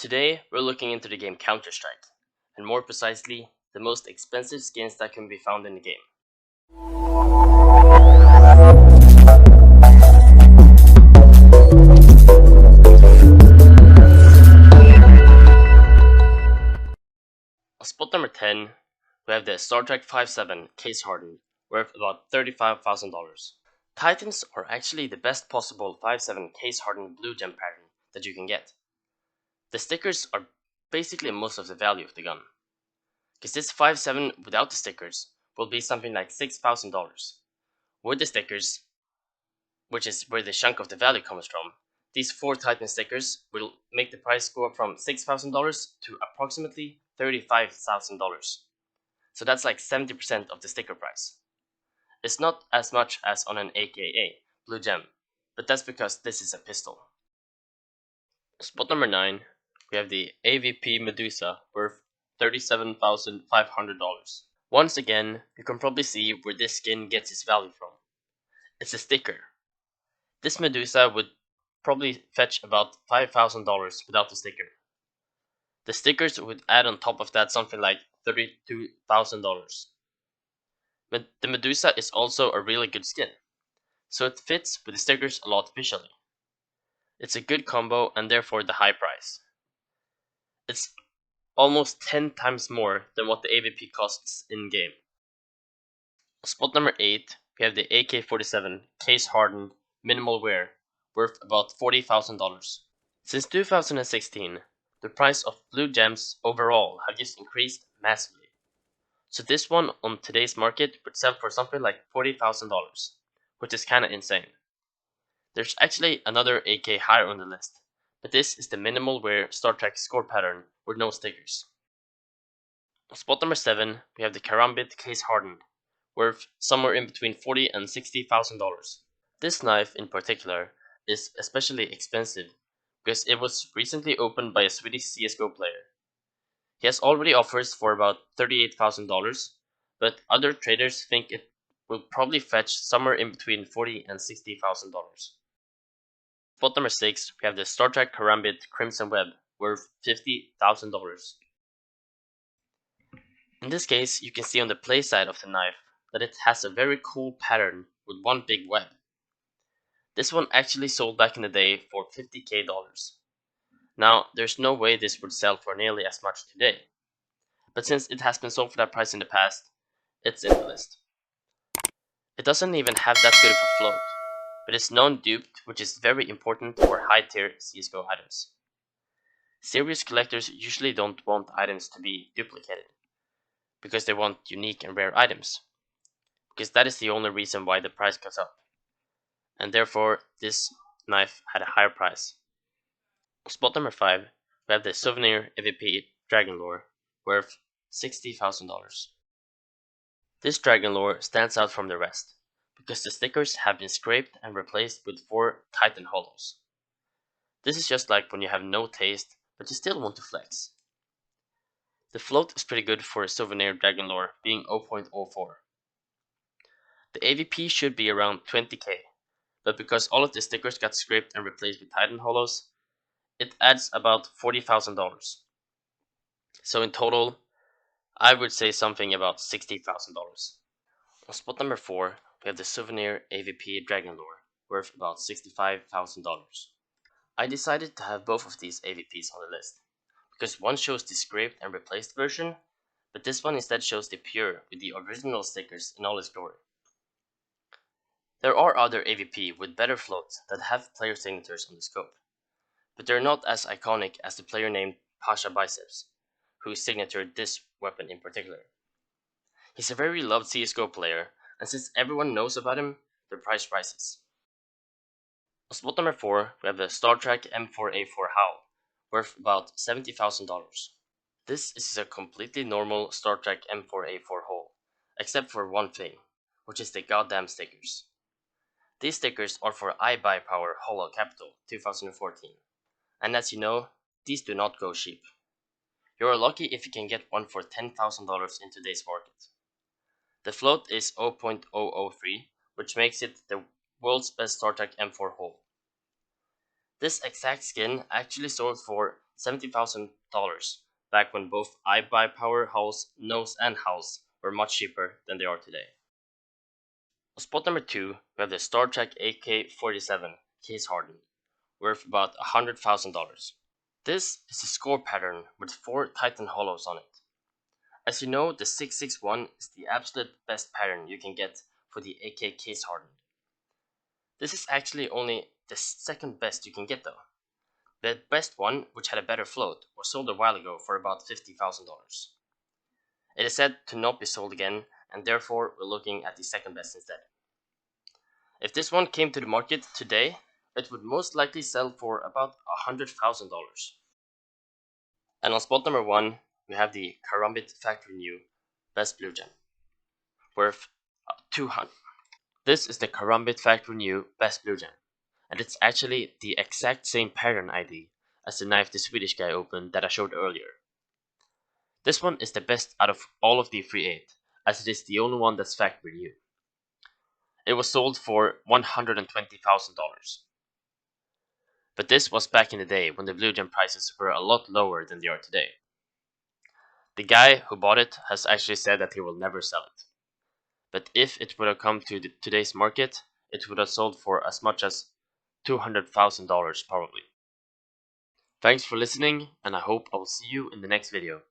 Today, we're looking into the game Counter-Strike, and more precisely, the most expensive skins that can be found in the game. On spot number 10, we have the Star Trek 5.7 case hardened, worth about $35,000. Titans are actually the best possible 5.7 case hardened blue gem pattern that you can get. The stickers are basically most of the value of the gun, because this 5.7 without the stickers will be something like $6,000. With the stickers, which is where the chunk of the value comes from, these 4 Titan stickers will make the price go up from $6,000 to approximately $35,000. So that's like 70% of the sticker price. It's not as much as on an AKA blue gem, but that's because this is a pistol. Spot number 9, we have the AVP Medusa worth $37,500. Once again, you can probably see where this skin gets its value from. It's a sticker. This Medusa would probably fetch about $5,000 without the sticker. The stickers would add on top of that something like $32,000. But the Medusa is also a really good skin, so it fits with the stickers a lot visually. It's a good combo and therefore the high price. It's almost 10 times more than what the AVP costs in-game. Spot number 8, we have the AK-47 case hardened minimal wear worth about $40,000. Since 2016, the price of blue gems overall have just increased massively. So this one on today's market would sell for something like $40,000, which is kinda insane. There's actually another AK higher on the list, but this is the minimal wear Star Trek score pattern with no stickers. On spot number 7, we have the Karambit case hardened, worth somewhere in between $40,000 and $60,000. This knife in particular is especially expensive because it was recently opened by a Swedish CSGO player. He has already offers for about $38,000, but other traders think it will probably fetch somewhere in between $40,000 and $60,000. Spot number 6, we have the Star Trek Karambit Crimson Web, worth $50,000. In this case, you can see on the play side of the knife that it has a very cool pattern with one big web. This one actually sold back in the day for $50,000. Now, there's no way this would sell for nearly as much today, but since it has been sold for that price in the past, it's in the list. It doesn't even have that good of a float, but it's non-duped, which is very important for high-tier CSGO items. Serious collectors usually don't want items to be duplicated, because they want unique and rare items, because that is the only reason why the price goes up, and therefore this knife had a higher price. Spot number 5, we have the Souvenir AVP Dragon Lore, worth $60,000. This Dragon Lore stands out from the rest, because the stickers have been scraped and replaced with 4 Titan Hollows. This is just like when you have no taste, but you still want to flex. The float is pretty good for a Souvenir Dragon Lore, being 0.04. The AVP should be around $20,000, but because all of the stickers got scraped and replaced with Titan Hollows, it adds about $40,000. So in total, I would say something about $60,000. On spot number 4, we have the Souvenir AVP Dragon Lore, worth about $65,000. I decided to have both of these AVPs on the list, because one shows the scraped and replaced version, but this one instead shows the pure with the original stickers in all its glory. There are other AVP with better floats that have player signatures on the scope, but they're not as iconic as the player named Pasha Biceps, who signatured this weapon in particular. He's a very loved CSGO player, and since everyone knows about him, the price rises. On spot number 4, we have the Star Trek M4A4 Howl, worth about $70,000. This is a completely normal Star Trek M4A4 hull, except for one thing, which is the goddamn stickers. These stickers are for iBuyPower Holo Capital 2014, and as you know, these do not go cheap. You are lucky if you can get one for $10,000 in today's market. The float is 0.003, which makes it the world's best Star Trek M4 hull. This exact skin actually sold for $70,000 back when both iBuyPower nose and house were much cheaper than they are today. On spot number 2, we have the Star Trek AK-47 case hardened, worth about $100,000. This is a score pattern with 4 Titan hollows on it. As you know, the 661 is the absolute best pattern you can get for the AK case hardened. This is actually only the second best you can get though. The best one, which had a better float, was sold a while ago for about $50,000. It is said to not be sold again, and therefore we're looking at the second best instead. If this one came to the market today, it would most likely sell for about $100,000. And on spot number 1, we have the Karambit Factory New Best Blue Gem, worth 200. This is the Karambit Factory New Best Blue Gem, and it's actually the exact same pattern ID as the knife the Swedish guy opened that I showed earlier. This one is the best out of all of the 3.8, as it is the only one that's factory new. It was sold for $120,000. But this was back in the day when the blue gem prices were a lot lower than they are today. The guy who bought it has actually said that he will never sell it. But if it would have come to today's market, it would have sold for as much as $200,000 probably. Thanks for listening, and I hope I will see you in the next video.